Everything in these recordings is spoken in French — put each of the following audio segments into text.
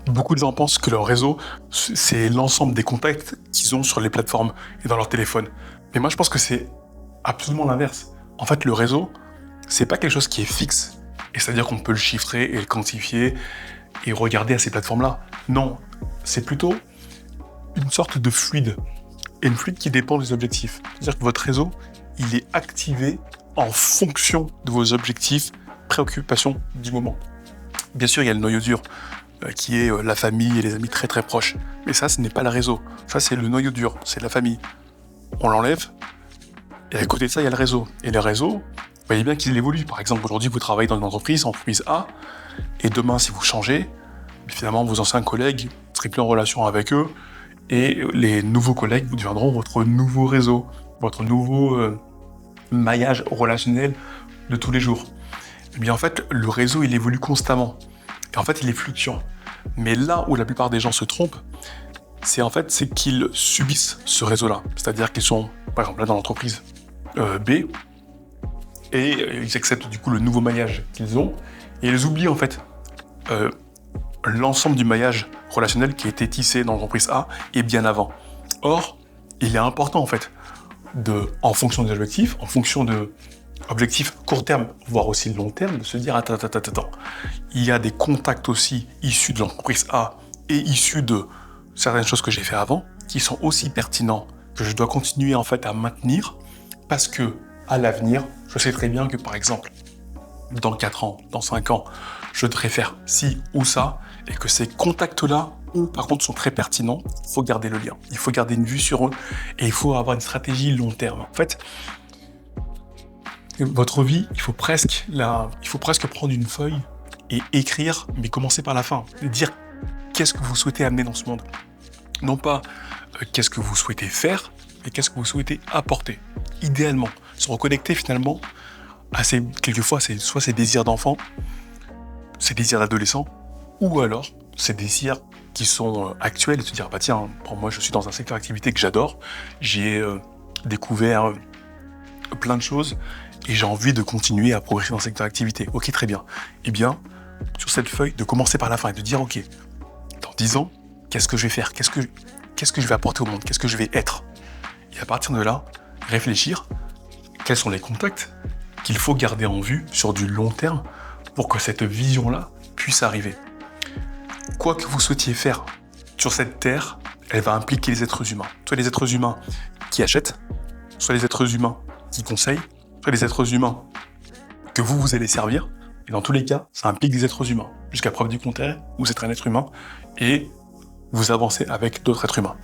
Beaucoup de gens pensent que leur réseau, c'est l'ensemble des contacts qu'ils ont sur les plateformes et dans leur téléphone. Mais moi, je pense que c'est absolument l'inverse. En fait, le réseau, c'est pas quelque chose qui est fixe. Et c'est-à-dire qu'on peut le chiffrer et le quantifier et regarder à ces plateformes-là. Non, c'est plutôt une sorte de fluide. Et une fluide qui dépend des objectifs. C'est-à-dire que votre réseau, il est activé en fonction de vos objectifs, préoccupations du moment. Bien sûr, il y a le noyau dur, qui est la famille et les amis très très proches. Mais ça, ce n'est pas le réseau. Ça, c'est le noyau dur, c'est la famille. On l'enlève, et à côté de ça, il y a le réseau. Et le réseau, vous voyez bien qu'il évolue. Par exemple, aujourd'hui, vous travaillez dans une entreprise A, et demain, si vous changez, finalement, vos anciens collègues, vous serez plus en relation avec eux, et les nouveaux collègues vous deviendront votre nouveau réseau, votre nouveau maillage relationnel de tous les jours. Et bien en fait, le réseau, il évolue constamment. Et en fait, il est fluctuant. Mais là où la plupart des gens se trompent, c'est qu'ils subissent ce réseau-là. C'est-à-dire qu'ils sont, par exemple, là dans l'entreprise B, et ils acceptent du coup le nouveau maillage qu'ils ont, et ils oublient en fait l'ensemble du maillage relationnel qui a été tissé dans l'entreprise A et bien avant. Or, il est important en fait, en fonction des objectifs, en fonction de objectifs court terme, voire aussi long terme, de se dire attends, il y a des contacts aussi issus de l'entreprise A et issus de certaines choses que j'ai fait avant, qui sont aussi pertinents, que je dois continuer en fait à maintenir, parce que à l'avenir, je sais très bien que par exemple, dans 4 ans, dans 5 ans, je devrais faire ci ou ça, et que ces contacts-là, eux, par contre, sont très pertinents, il faut garder le lien, il faut garder une vue sur eux, et il faut avoir une stratégie long terme. En fait, votre vie, il faut presque prendre une feuille et écrire, mais commencer par la fin, et dire qu'est-ce que vous souhaitez amener dans ce monde. Non pas qu'est-ce que vous souhaitez faire, mais qu'est-ce que vous souhaitez apporter. Idéalement, se reconnecter finalement à quelquefois, soit ces désirs d'enfant, ces désirs d'adolescent, ou alors ces désirs qui sont actuels, et se dire, bah tiens, pour moi je suis dans un secteur d'activité que j'adore, j'ai découvert plein de choses, et j'ai envie de continuer à progresser dans ce secteur d'activité. Ok, très bien. Eh bien, sur cette feuille, de commencer par la fin et de dire, ok, dans 10 ans, qu'est-ce que je vais faire ? Qu'est-ce que je vais apporter au monde ? Qu'est-ce que je vais être ? Et à partir de là, réfléchir, quels sont les contacts qu'il faut garder en vue sur du long terme pour que cette vision-là puisse arriver. Quoi que vous souhaitiez faire sur cette terre, elle va impliquer les êtres humains. Soit les êtres humains qui achètent, soit les êtres humains qui conseillent, soit les êtres humains que vous allez servir. Et dans tous les cas, ça implique des êtres humains. Jusqu'à preuve du contraire, vous êtes un être humain et vous avancez avec d'autres êtres humains.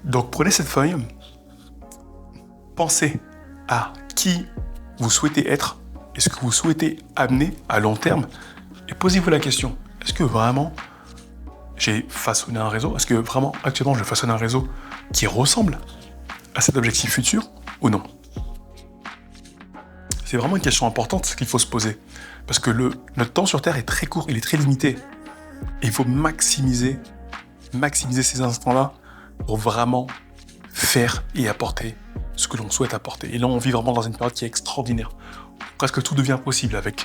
Donc prenez cette feuille, pensez à qui vous souhaitez être et ce que vous souhaitez amener à long terme et posez-vous la question, est-ce que vraiment j'ai façonné un réseau ? Est-ce que vraiment actuellement je façonne un réseau qui ressemble à cet objectif futur ou non ? C'est vraiment une question importante qu'il faut se poser parce que notre temps sur Terre est très court, il est très limité et il faut maximiser ces instants-là pour vraiment faire et apporter ce que l'on souhaite apporter. Et là, on vit vraiment dans une période qui est extraordinaire. Presque tout devient possible avec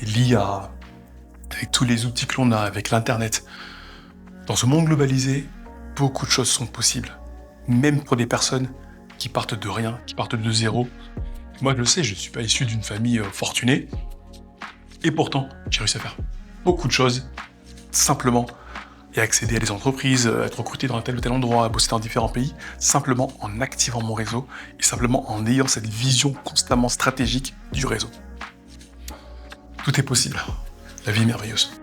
l'IA, avec tous les outils que l'on a, avec l'Internet. Dans ce monde globalisé, beaucoup de choses sont possibles. Même pour des personnes qui partent de rien, qui partent de zéro. Moi, je le sais, je ne suis pas issu d'une famille fortunée. Et pourtant, j'ai réussi à faire beaucoup de choses, simplement, et accéder à des entreprises, être recruté dans un tel ou tel endroit, bosser dans différents pays, simplement en activant mon réseau et simplement en ayant cette vision constamment stratégique du réseau. Tout est possible. La vie est merveilleuse.